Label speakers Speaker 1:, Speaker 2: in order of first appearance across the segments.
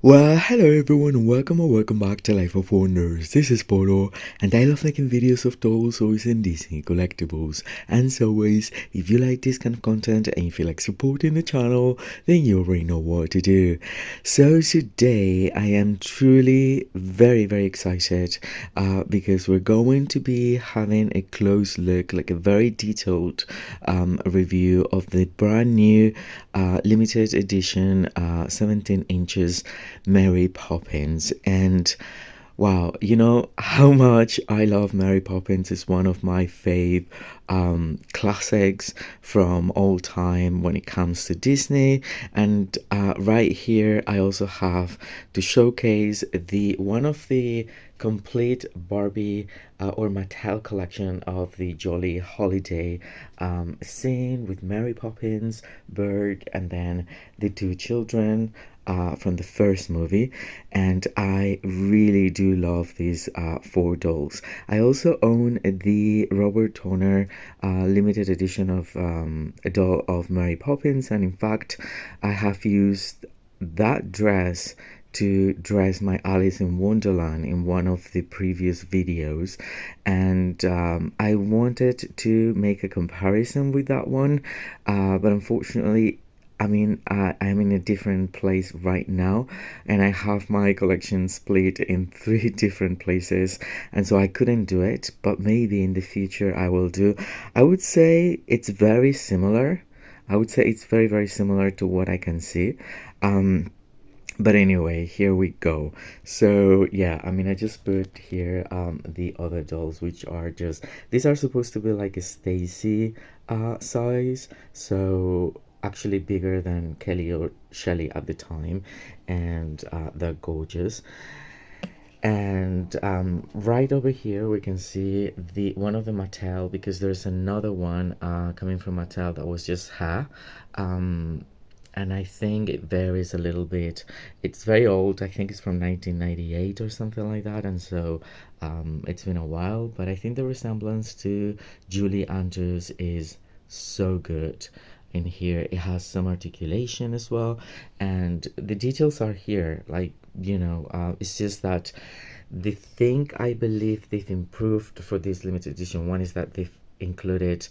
Speaker 1: Well, hello everyone, and welcome or welcome back to Life of Wonders. This is Polo, and I love making videos of dolls, toys, and Disney collectibles. And as always, if you like this kind of content and you feel like supporting the channel, then you already know what to do. So today, I am truly very excited because we're going to be having a close look, like a very detailed review of the brand new limited edition 17 inches Mary Poppins. And wow, you know how much I love Mary Poppins. Is one of my fave classics from all time when it comes to Disney. And right here, I also have to showcase the one of the complete Barbie or Mattel collection of the Jolly Holiday scene with Mary Poppins, Bert, and then the two children from the first movie. And I really do love these four dolls. I also own the Robert Toner limited edition of a doll of Mary Poppins, and in fact, I have used that dress to dress my Alice in Wonderland in one of the previous videos, and I wanted to make a comparison with that one, but unfortunately I'm in a different place right now, and I have my collection split in three different places, and so I couldn't do it, but maybe in the future I will do. I would say it's very similar. I would say it's very similar to what I can see. Um, but anyway, here we go. So yeah, I just put here the other dolls, which are just, these are supposed to be like a Stacy size, so actually bigger than Kelly or Shelly at the time, and they're gorgeous. And right over here we can see the one of the Mattel, because there's another one coming from Mattel that was just her. Um, and I think it varies a little bit. It's very old. I think it's from 1998 or something like that, and so it's been a while. But I think the resemblance to Julie Andrews is so good. In here, it has some articulation as well, and the details are here. Like it's just that the thing I believe they've improved for this limited edition one is that they've included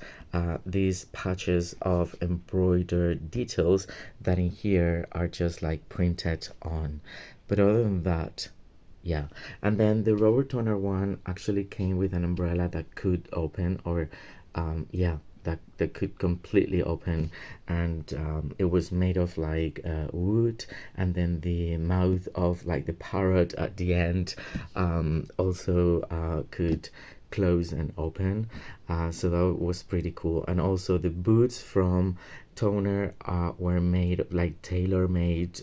Speaker 1: these patches of embroidered details that in here are just like printed on. But other than that, yeah. And then the Robert Toner one actually came with an umbrella that could open, or yeah, that could completely open, and it was made of like wood, and then the mouth of like the parrot at the end also could close and open, so that was pretty cool. And also the boots from Toner were made like tailor made,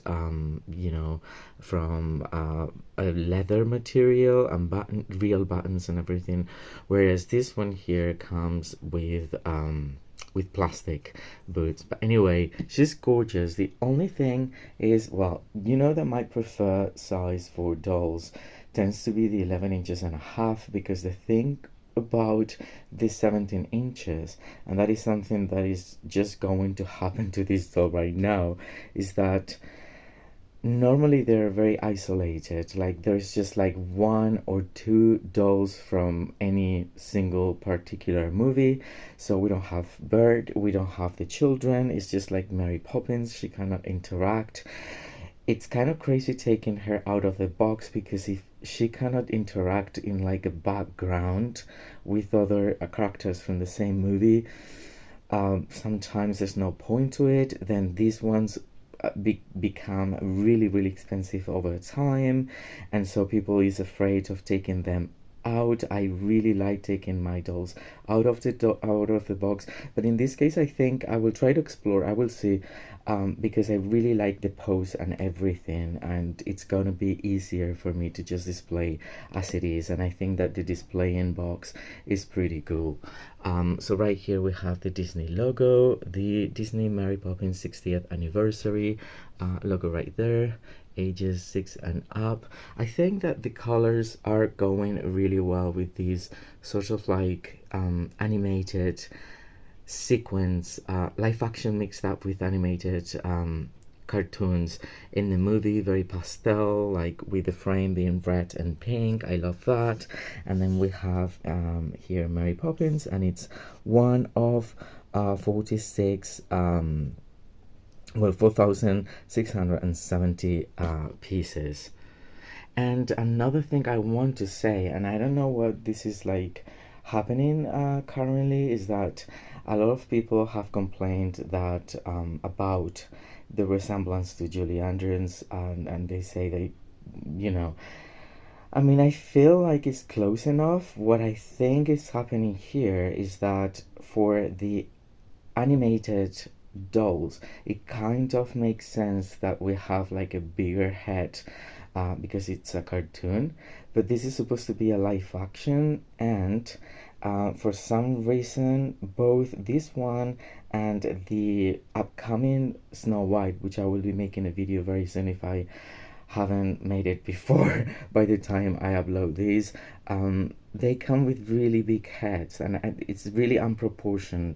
Speaker 1: from a leather material and real buttons and everything, whereas this one here comes with plastic boots. But anyway, she's gorgeous. The only thing is, well, that my preferred size for dolls tends to be the 11 inches and a half, because the thing about the 17 inches, and that is something that is just going to happen to this doll right now, is that normally they're very isolated. Like there's just like one or two dolls from any single particular movie. So we don't have Bird, we don't have the children. It's just like Mary Poppins. She cannot interact. It's kind of crazy taking her out of the box, because if she cannot interact in like a background with other characters from the same movie, sometimes there's no point to it. Then these ones become really expensive over time, and so people is afraid of taking them out. I really like taking my dolls out of the box, but in this case I think I will try to explore. I will see, because I really like the pose and everything, and it's gonna be easier for me to just display as it is. And I think that the display in box is pretty cool. So right here we have the Disney logo, the Disney Mary Poppins 60th anniversary logo right there, ages 6 and up. I think that the colors are going really well with these sort of like animated sequence, live action mixed up with animated cartoons in the movie, very pastel, like with the frame being red and pink. I love that. And then we have here Mary Poppins, and it's one of 46 well, 4,670 pieces. And another thing I want to say, and I don't know what this is like happening currently, is that a lot of people have complained that about the resemblance to Julie Andrews, and they say they, you know, I mean, I feel like it's close enough. What I think is happening here is that for the animated dolls, it kind of makes sense that we have like a bigger head because it's a cartoon, but this is supposed to be a live action, and for some reason both this one and the upcoming Snow White, which I will be making a video very soon if I haven't made it before by the time I upload these, they come with really big heads, and it's really unproportioned.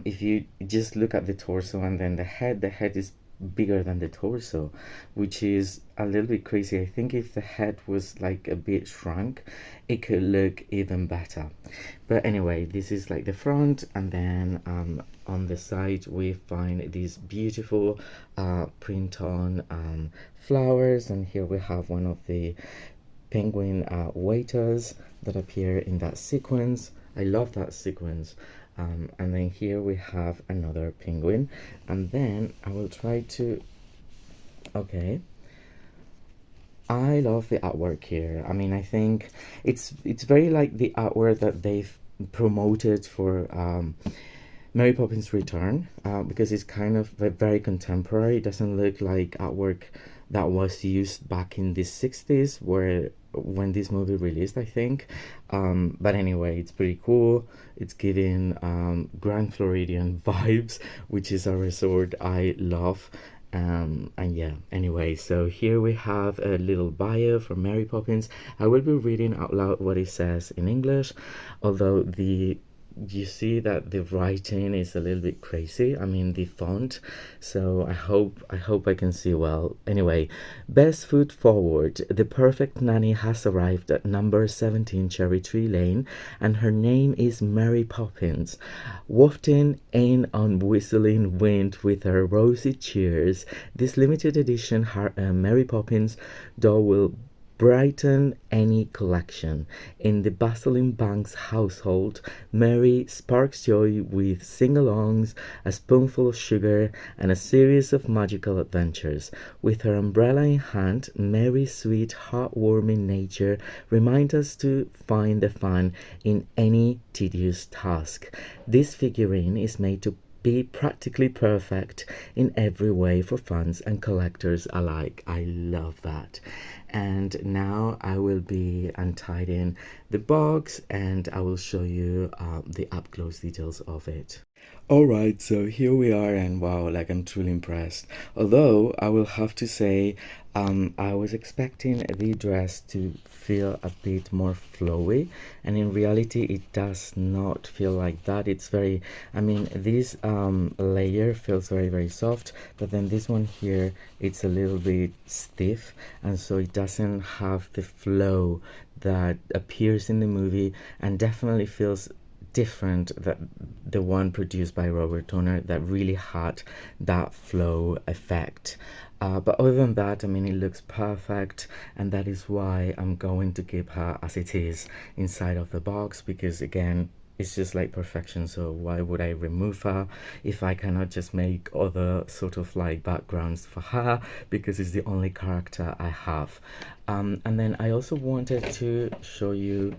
Speaker 1: If you just look at the torso and then the head is bigger than the torso, which is a little bit crazy. I think if the head was like a bit shrunk, it could look even better. But anyway, this is like the front, and then on the side we find these beautiful print on flowers, and here we have one of the penguin waiters that appear in that sequence. I love that sequence. And then here we have another penguin, and then I will try to, okay, I love the artwork here. I mean, I think it's very like the artwork that they've promoted for Mary Poppins Return, because it's kind of very contemporary. It doesn't look like artwork that was used back in the 60s when this movie released, I think. But anyway, it's pretty cool. It's giving Grand Floridian vibes, which is a resort I love. And yeah, anyway, so here we have a little bio for Mary Poppins. I will be reading out loud what it says in English, although you see that the writing is a little bit crazy. I mean, the font. So I hope I can see well. Anyway, best foot forward. The perfect nanny has arrived at number 17 Cherry Tree Lane, and her name is Mary Poppins. Wafting in on whistling wind with her rosy cheers, this limited edition Mary Poppins doll will brighten any collection. In the bustling Banks household, Mary sparks joy with sing-alongs, a spoonful of sugar, and a series of magical adventures. With her umbrella in hand, Mary's sweet, heartwarming nature reminds us to find the fun in any tedious task. This figurine is made to be practically perfect in every way for fans and collectors alike. I love that. And now I will be untying the box, and I will show you the up close details of it. Alright, so here we are, and wow, like I'm truly impressed. Although I will have to say, I was expecting the dress to feel a bit more flowy, and in reality it does not feel like that. It's very, I mean, this layer feels very soft, but then this one here, it's a little bit stiff, and so it doesn't have the flow that appears in the movie, and definitely feels different that the one produced by Robert Toner that really had that flow effect. But other than that, I mean, it looks perfect, and that is why I'm going to keep her as it is inside of the box, because again, it's just like perfection. So why would I remove her if I cannot just make other sort of like backgrounds for her, because it's the only character I have. And then I also wanted to show you,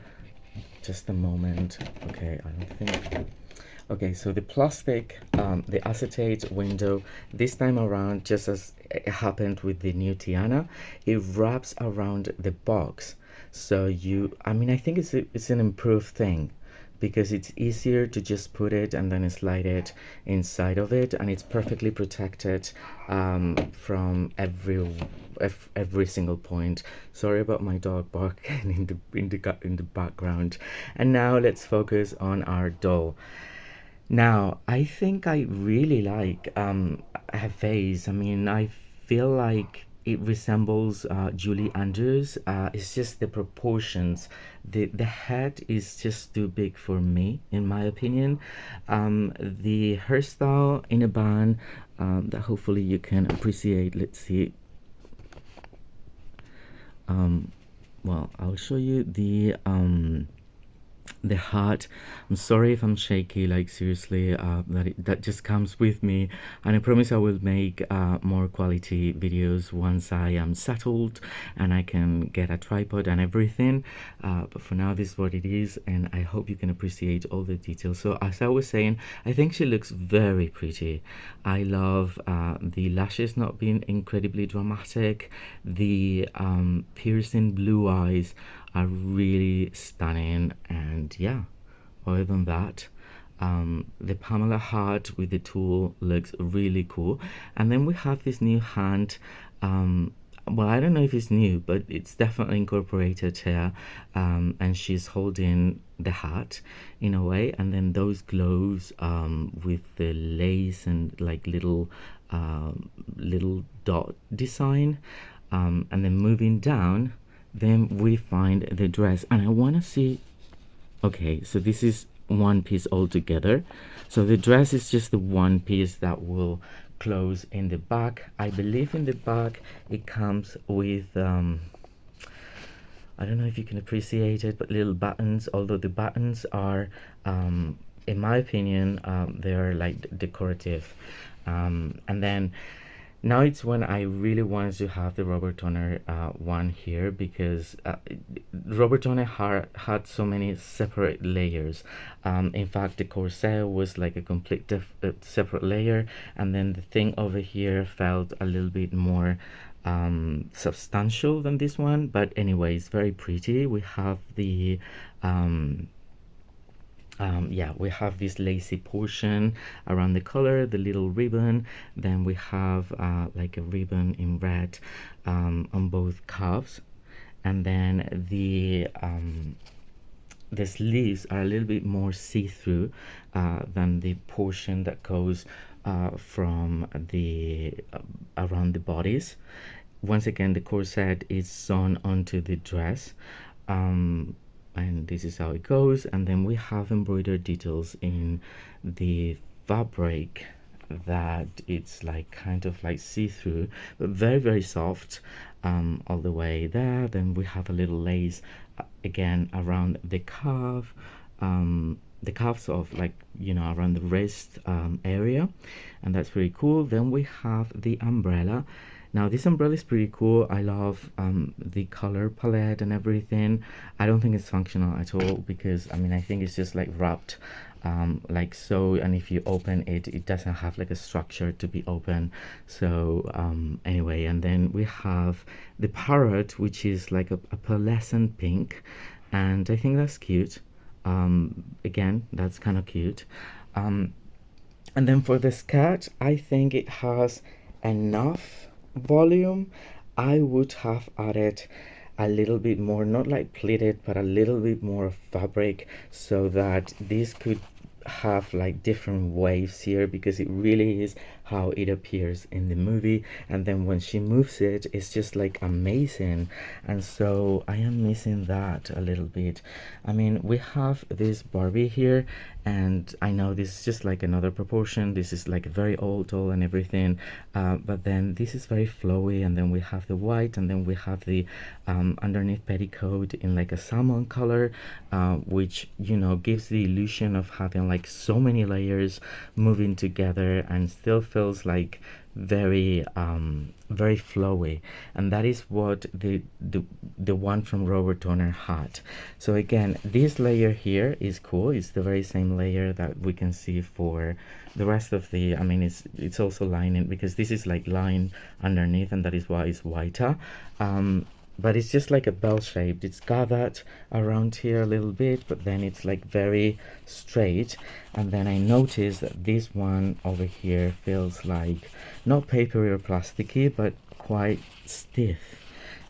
Speaker 1: just a moment, okay, I don't think, okay, so the plastic, the acetate window, this time around, just as it happened with the new Tiana, it wraps around the box. So I mean, I think it's an improved thing, because it's easier to just put it and then slide it inside of it, and it's perfectly protected from every single point. Sorry about my dog barking in the background. And now let's focus on our doll. Now, I think I really like her face. I mean, I feel like it resembles Julie Andrews. It's just the proportions. The head is just too big for me, in my opinion. The hairstyle in a bun that hopefully you can appreciate. Let's see. Um, well, I'll show you the heart. I'm sorry if I'm shaky, like seriously, that just comes with me, and I promise I will make more quality videos once I am settled and I can get a tripod and everything, but for now this is what it is, and I hope you can appreciate all the details. So as I was saying, I think she looks very pretty. I love the lashes not being incredibly dramatic. The piercing blue eyes are really stunning, and yeah, other than that, the Pamela heart with the tool looks really cool. And then we have this new hand. Well, I don't know if it's new, but it's definitely incorporated here, and she's holding the hat in a way, and then those gloves with the lace and like little dot design, and then moving down, then we find the dress, and I want to see. Okay, so this is one piece altogether. So the dress is just the one piece that will close in the back. I believe in the back it comes with I don't know if you can appreciate it, but little buttons, although the buttons are in my opinion they're like decorative. And then now it's when I really wanted to have the Robert Toner one here, because Robert Toner had so many separate layers. In fact, the corset was like a complete separate layer, and then the thing over here felt a little bit more substantial than this one. But anyways, very pretty. We have the yeah, we have this lacy portion around the collar, the little ribbon. Then we have like a ribbon in red on both cuffs, and then the sleeves are a little bit more see-through than the portion that goes from the around the bodies. Once again, the corset is sewn onto the dress. And this is how it goes, and then we have embroidered details in the fabric that it's like kind of like see-through, but very soft all the way there. Then we have a little lace again around the cuff, the cuffs of, like, you know, around the wrist area, and that's pretty cool. Then we have the umbrella. Now this umbrella is pretty cool. I love the color palette and everything. I don't think it's functional at all, because I mean, I think it's just like wrapped like so, and if you open it, it doesn't have like a structure to be open. So anyway, and then we have the parrot, which is like a pearlescent pink, and I think that's cute. Again, that's kind of cute. And then for the skirt, I think it has enough volume. I would have added a little bit more, not like pleated, but a little bit more fabric, so that this could have like different waves here, because it really is how it appears in the movie, and then when she moves it, it's just like amazing. And so I am missing that a little bit. I mean, we have this Barbie here, and I know this is just like another proportion. This is like very old, tall and everything, but then this is very flowy, and then we have the white, and then we have the underneath petticoat in like a salmon color, which, you know, gives the illusion of having like so many layers moving together, and still feels like very very flowy. And that is what the one from Robert Toner had. So again, this layer here is cool. It's the very same layer that we can see for the rest of the, I mean, it's also lining, because this is like lined underneath, and that is why it's whiter. But it's just like a bell shaped. It's gathered around here a little bit, but then it's like very straight. And then I noticed that this one over here feels like not papery or plasticky, but quite stiff,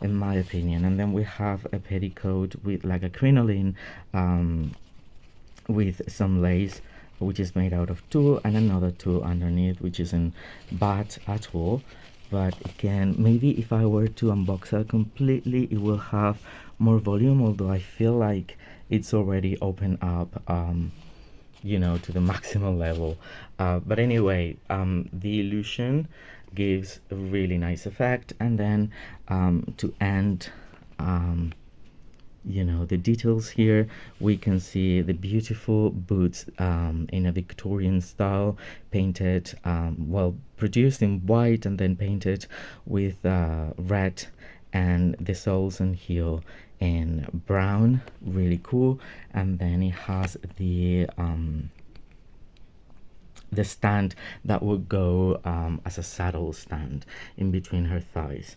Speaker 1: in my opinion. And then we have a petticoat with like a crinoline with some lace which is made out of tulle, and another tulle underneath, which isn't bad at all. But again, maybe if I were to unbox her completely, it will have more volume, although I feel like it's already opened up, you know, to the maximum level. But anyway, the illusion gives a really nice effect. And then to end, you know, the details here, we can see the beautiful boots in a Victorian style, painted, well, produced in white and then painted with red, and the soles and heel in brown. Really cool. And then it has the stand that would go as a saddle stand in between her thighs.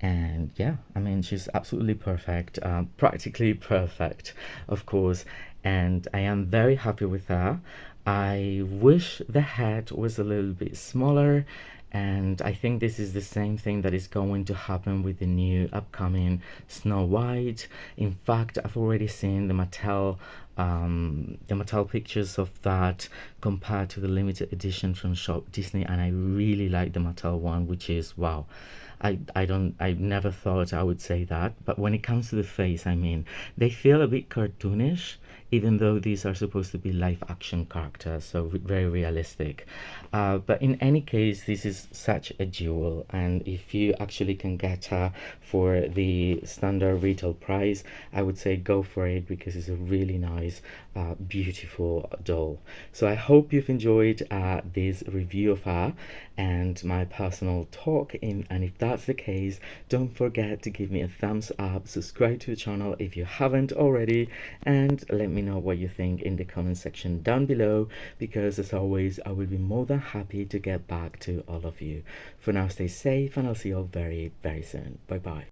Speaker 1: And yeah, I mean, she's absolutely perfect, practically perfect, of course, and I am very happy with her. I wish the head was a little bit smaller, and I think this is the same thing that is going to happen with the new upcoming Snow White. In fact, I've already seen the Mattel pictures of that compared to the limited edition from Shop Disney, and I really like the Mattel one, which is wow. I never thought I would say that, but when it comes to the face, I mean, they feel a bit cartoonish, even though these are supposed to be live action characters, so very realistic. But in any case, this is such a jewel, and if you actually can get her for the standard retail price, I would say go for it, because it's a really nice, beautiful doll. So I hope you've enjoyed this review of her and my personal talk, and if that's the case, don't forget to give me a thumbs up, subscribe to the channel if you haven't already, and let me know what you think in the comment section down below, because as always, I will be more than happy to get back to all of you. For now, stay safe, and I'll see you all very, very soon. Bye bye.